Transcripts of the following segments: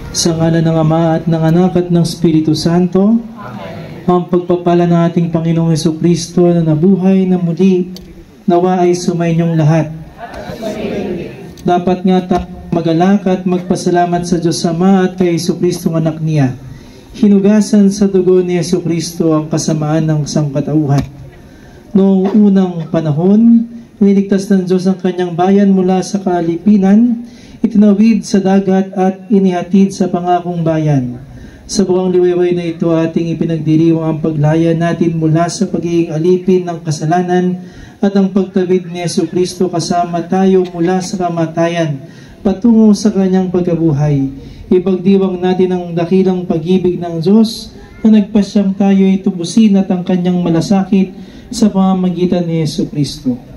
Sa ngalan ng Ama at ng Anak at ng Espiritu Santo. Amen. Ang pagpapala ng ating Panginoong Jesucristo na nabuhay na muli, nawa ay sumainyong lahat. Dapat nga magalak at magpasalamat sa Diyos Ama at kay Jesucristo ang anak niya. Hinugasan sa dugo ni Jesucristo ang kasamaan ng sangkatauhan. Noong unang panahon, iniligtas ng Diyos ang kanyang bayan mula sa kaalipinan, itinawid sa dagat at inihatid sa pangakong bayan. Sa buwang liwayway na ito ating ipinagdiriwang ang paglaya natin mula sa pagiging alipin ng kasalanan at ang pagtawid ni Jesucristo kasama tayo mula sa kamatayan patungo sa kanyang pagkabuhay. Ipagdiwang natin ang dakilang pag-ibig ng Diyos na nagpasyang tayo ay tubusin at ang kanyang malasakit sa pamamagitan ni Jesucristo.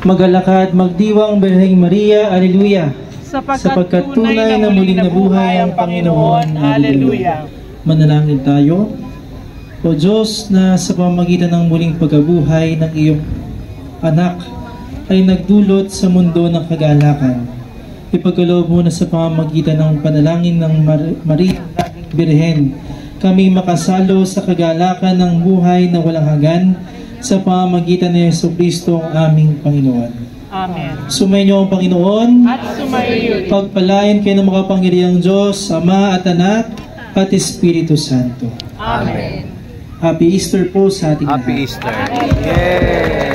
Magalakad, magdiwang Birheng Maria, Alleluia. Sapagkat tunay na muling nabuhay ang Panginoon, Alleluia. Manalangin tayo. O Diyos, na sa pamamagitan ng muling pagkabuhay ng iyong anak ay nagdulot sa mundo ng kagalakan. Ipagkaloob mo na sa pamamagitan ng panalangin ng Maria Birhen, kami makasalo sa kagalakan ng buhay na walang hanggan sa pamamagitan ni Jesucristo ang aming Panginoon. Amen. Sumainyo ang Panginoon at sumayo. Pagpalain kayo ng makapangyarihang Diyos, Ama at Anak at Espiritu Santo. Amen. Happy Easter po sa ating Happy lahat. Easter. Yay!